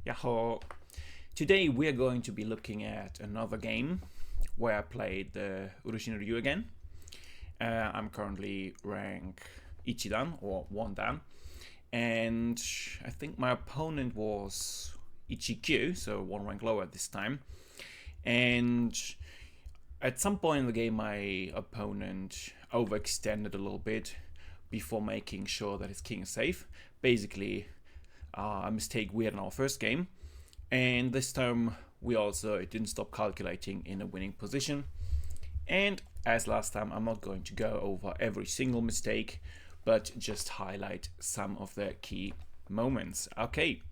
Yahoo! Today we're going to be looking at another game where I played the Ureshino again. I'm currently rank Ichidan or 1 dan, and I think my opponent was Ichikyu, so 1 rank lower this time. And at some point in the game, my opponent overextended a little bit before making sure that his king is safe. Basically, a mistake we had in our first game, and this time it didn't stop calculating in a winning position. And as last time, I'm not going to go over every single mistake, but just highlight some of the key moments. Okay,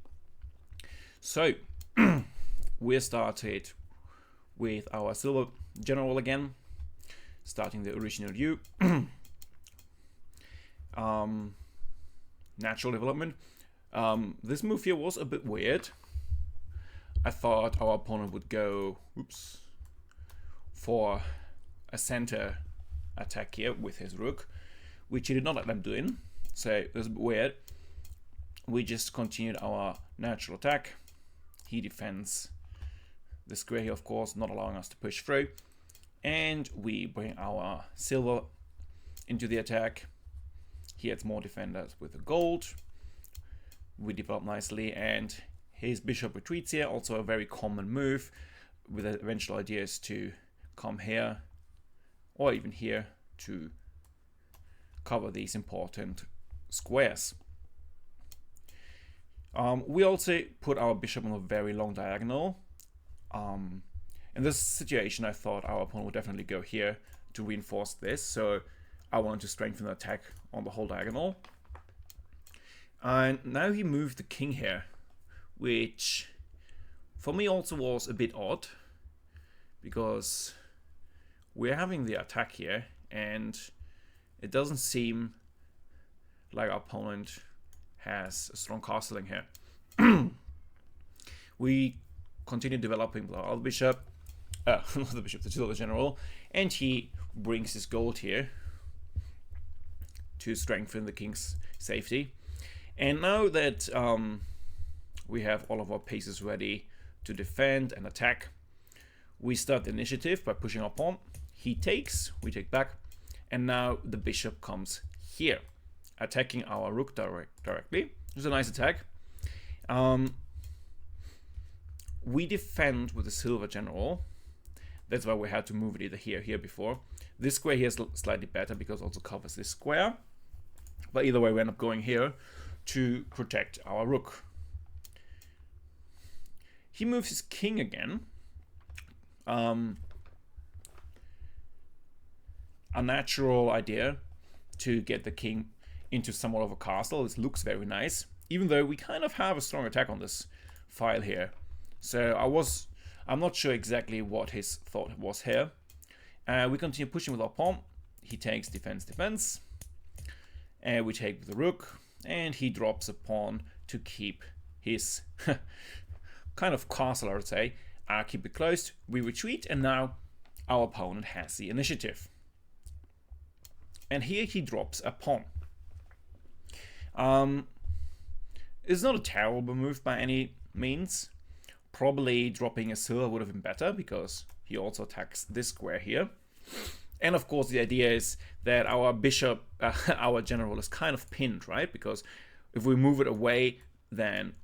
so we started with our silver general again, starting the original Ryu. Natural development. This move here was a bit weird. I thought our opponent would go for a center attack here with his rook, which he did not let them do in, so it was a bit weird. We just continued our natural attack. He defends the square here, of course, not allowing us to push through, and we bring our silver into the attack. He adds more defenders with the gold. We develop nicely, and his bishop retreats here, also a very common move, with the eventual idea is to come here or even here to cover these important squares. We also put our bishop on a very long diagonal. In this situation, I thought our opponent would definitely go here to reinforce this, so I wanted to strengthen the attack on the whole diagonal. And now he moved the king here, which for me also was a bit odd, because we're having the attack here and it doesn't seem like our opponent has a strong castling here. We continue developing with our other bishop, not the bishop, the silver general, and he brings his gold here to strengthen the king's safety. And now that we have all of our pieces ready to defend and attack, we start the initiative by pushing our pawn. He takes, we take back, and now the bishop comes here, attacking our rook directly. It's a nice attack. We defend with the silver general. That's why we had to move it either here or here before. This square here is slightly better because it also covers this square. But either way, we end up going here to protect our rook. He moves his king again. A natural idea to get the king into somewhat of a castle. This looks very nice, even though we kind of have a strong attack on this file here. So I'm not sure exactly what his thought was here. We continue pushing with our pawn. He takes defense, and we take with the rook, and he drops a pawn to keep his kind of castle, I would say. Keep it closed. We retreat, and now our opponent has the initiative. And here he drops a pawn. It's not a terrible move by any means. Probably dropping a silver would have been better because he also attacks this square here. And of course the idea is that our bishop, our general is kind of pinned, right? Because if we move it away, then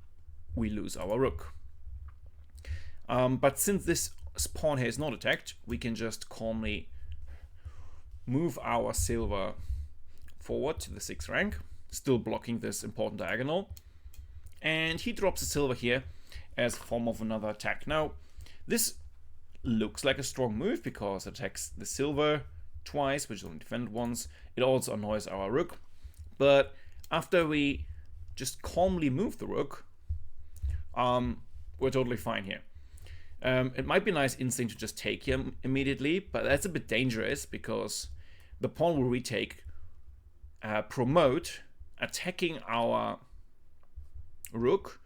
we lose our rook. But since this pawn here is not attacked, we can just calmly move our silver forward to the 6th rank, still blocking this important diagonal. And he drops a silver here as a form of another attack. Now, this looks like a strong move because it attacks the silver twice, which is only defended once. It also annoys our rook. But after we just calmly move the rook, we're totally fine here. It might be a nice instinct to just take him immediately, but that's a bit dangerous because the pawn will retake, promote, attacking our rook,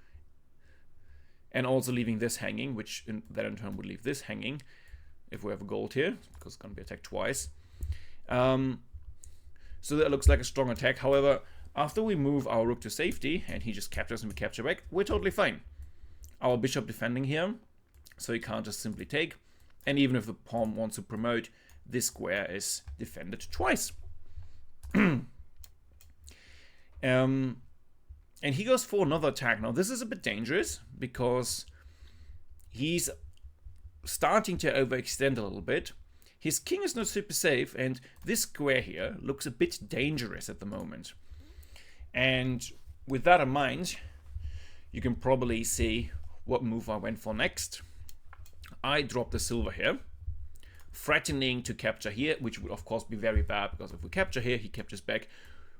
and also leaving this hanging, which that in turn would leave this hanging if we have a gold here, because it's going to be attacked twice. So that looks like a strong attack. However, after we move our rook to safety, and he just captures and we capture back, we're totally fine. our bishop defending here, so he can't just simply take. And even if the pawn wants to promote, this square is defended twice. And he goes for another attack. Now this is a bit dangerous because he's starting to overextend a little bit. His king is not super safe, and this square here looks a bit dangerous at the moment. And with that in mind, you can probably see what move I went for next. I dropped the silver here, threatening to capture here, which would of course be very bad, because if we capture here, he captures back.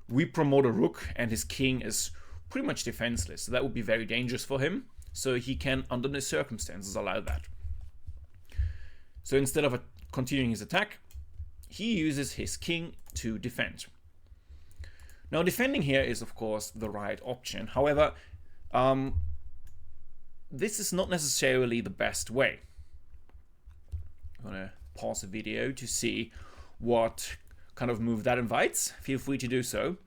We promote a rook, and his king is pretty much defenseless, so that would be very dangerous for him. So he can, under the circumstances, allow that. So instead of continuing his attack, he uses his king to defend. Now defending here is of course the right option. However, this is not necessarily the best way. I'm gonna pause the video to see what kind of move that invites. Feel free to do so.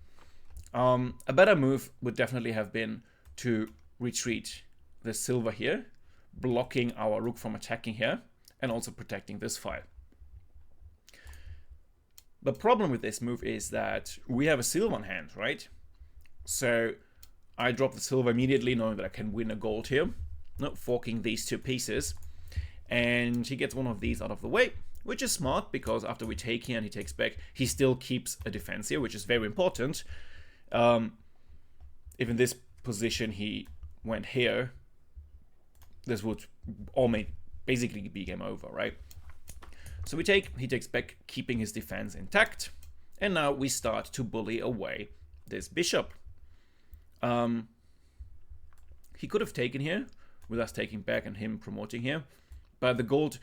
A better move would definitely have been to retreat the silver here, blocking our rook from attacking here, and also protecting this file. The problem with this move is that we have a silver in hand, right? So I drop the silver immediately, knowing that I can win a gold here, not forking these two pieces. And he gets one of these out of the way, which is smart, because after we take here and he takes back, he still keeps a defense here, which is very important. If in this position he went here, this would basically be game over, right? So we take, he takes back, keeping his defense intact, and now we start to bully away this bishop. He could have taken here, with us taking back and him promoting here, but the gold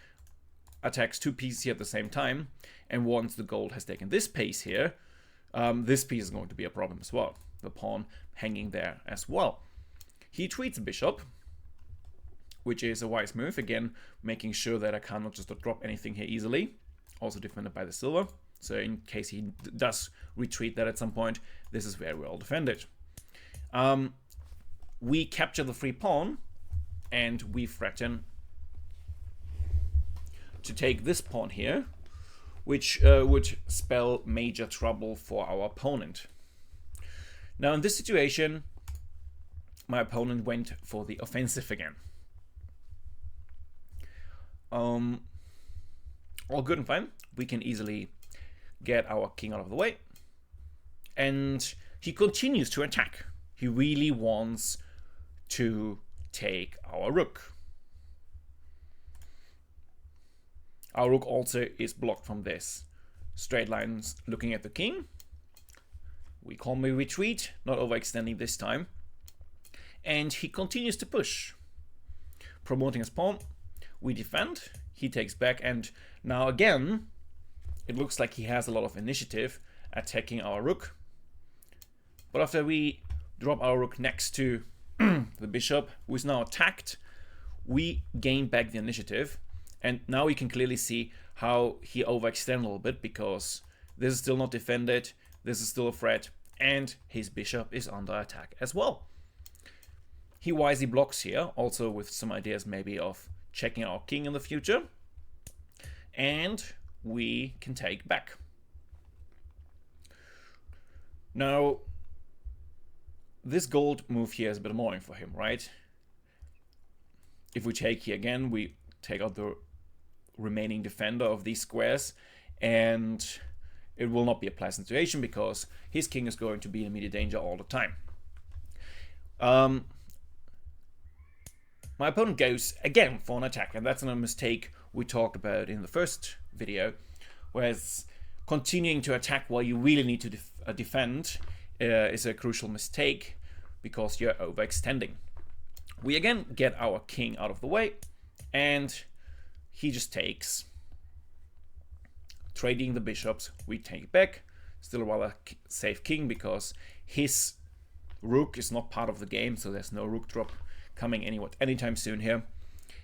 attacks two pieces here at the same time, and once the gold has taken this piece here, this piece is going to be a problem as well. The pawn hanging there as well. He tweets the bishop, which is a wise move. Again, making sure that I cannot just drop anything here easily. Also defended by the silver. So in case he does retreat that at some point, this is very well defended. We capture the free pawn, and we threaten to take this pawn here, which would spell major trouble for our opponent. Now in this situation, my opponent went for the offensive again. All good and fine. We can easily get our king out of the way. And he continues to attack. He really wants to take our rook. Our rook also is blocked from this straight lines looking at the king. We calmly retreat, not overextending this time. And he continues to push. Promoting his pawn. We defend, he takes back, and now again, it looks like he has a lot of initiative attacking our rook. But after we drop our rook next to the bishop, who is now attacked, we gain back the initiative. And now we can clearly see how he overextended a little bit, because this is still not defended, this is still a threat, and his bishop is under attack as well. He wisely blocks here, also with some ideas maybe of checking our king in the future, and we can take back. Now, this gold move here is a bit annoying for him, right? If we take here again, we take out the remaining defender of these squares, and it will not be a pleasant situation because his king is going to be in immediate danger all the time. My opponent goes again for an attack, and that's a mistake we talked about in the first video, whereas continuing to attack while you really need to defend is a crucial mistake because you're overextending. We again get our king out of the way, and he just takes. Trading the bishops, we take back. Still a rather safe king because his rook is not part of the game, so there's no rook drop coming anytime soon here.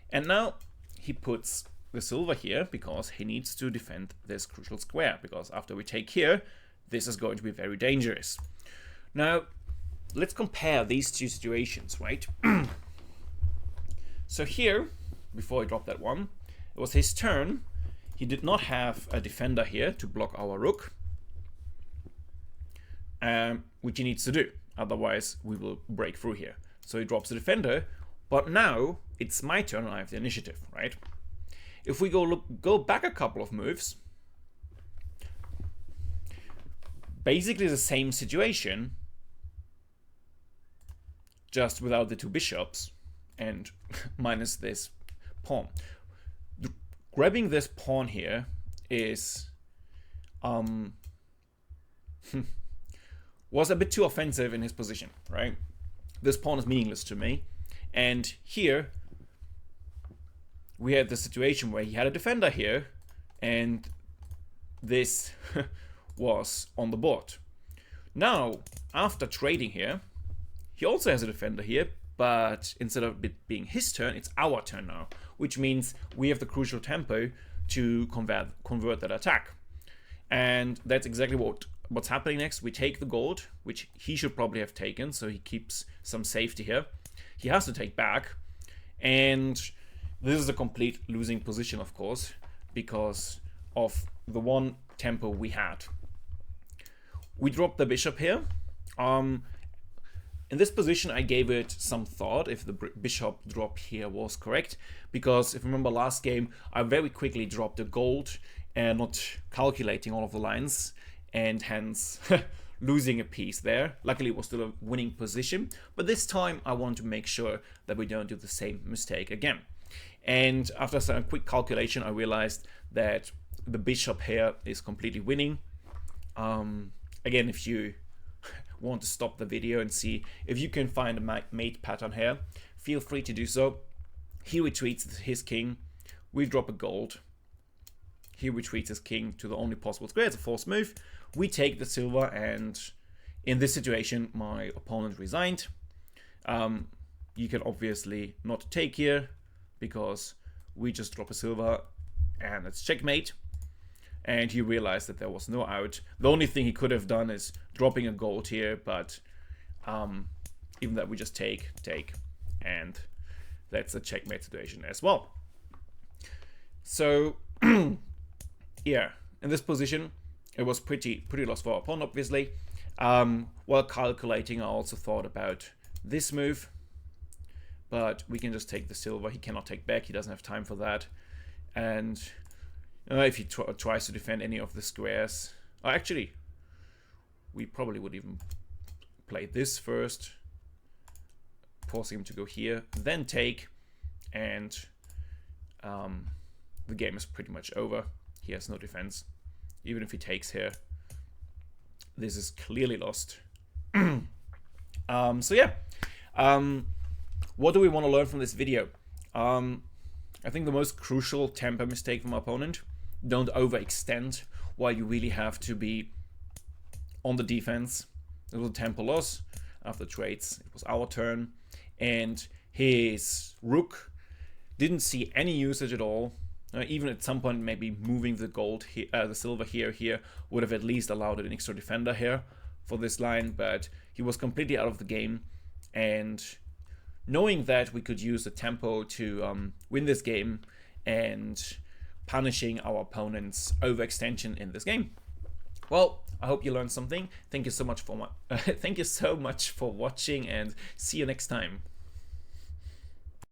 And now he puts the silver here because he needs to defend this crucial square, because after we take here, this is going to be very dangerous. Now, let's compare these two situations, right? So here, before he dropped that one, it was his turn. He did not have a defender here to block our rook, which he needs to do. Otherwise, we will break through here. So he drops the defender, but now it's my turn and I have the initiative, right? If we go back a couple of moves, basically the same situation, just without the two bishops and minus this pawn. Grabbing this pawn here is was a bit too offensive in his position, right? This pawn is meaningless to me. And here we had the situation where he had a defender here and this was on the board. Now, after trading here, he also has a defender here, but instead of it being his turn, it's our turn now, which means we have the crucial tempo to convert that attack. And that's exactly what's happening next. We take the gold, which he should probably have taken, so he keeps some safety here. He has to take back, and this is a complete losing position, of course, because of the one tempo we had. We dropped the bishop here. In this position, I gave it some thought if the bishop drop here was correct, because if you remember last game, I very quickly dropped the gold and not calculating all of the lines, and hence losing a piece there. Luckily, it was still a winning position, but this time I want to make sure that we don't do the same mistake again. And after some quick calculation, I realized that the bishop here is completely winning. Again, if you want to stop the video and see if you can find a mate pattern here, feel free to do so. He retreats his king, we drop a gold. He retreats his king to the only possible square. It's a forced move. We take the silver, and in this situation, my opponent resigned. You can obviously not take here because we just drop a silver and it's checkmate. And he realized that there was no out. The only thing he could have done is dropping a gold here, but even that we just take, and that's a checkmate situation as well. So yeah, in this position, it was pretty lost for our pawn, obviously. While calculating, I also thought about this move, but we can just take the silver. He cannot take back. He doesn't have time for that. And if he tries to defend any of the squares, actually, we probably would even play this first, forcing him to go here, then take, and the game is pretty much over. He has no defense. Even if he takes here, this is clearly lost. So yeah, what do we want to learn from this video? I think the most crucial tempo mistake from our opponent: don't overextend while you really have to be on the defense. It was a tempo loss. After trades, it was our turn, and his rook didn't see any usage at all. Even at some point, maybe moving the gold here, the silver here would have at least allowed an extra defender here for this line, but he was completely out of the game. And knowing that we could use the tempo to win this game and punishing our opponent's overextension in this game. Well, I hope you learned something. Thank you so much for thank you so much for watching, and see you next time.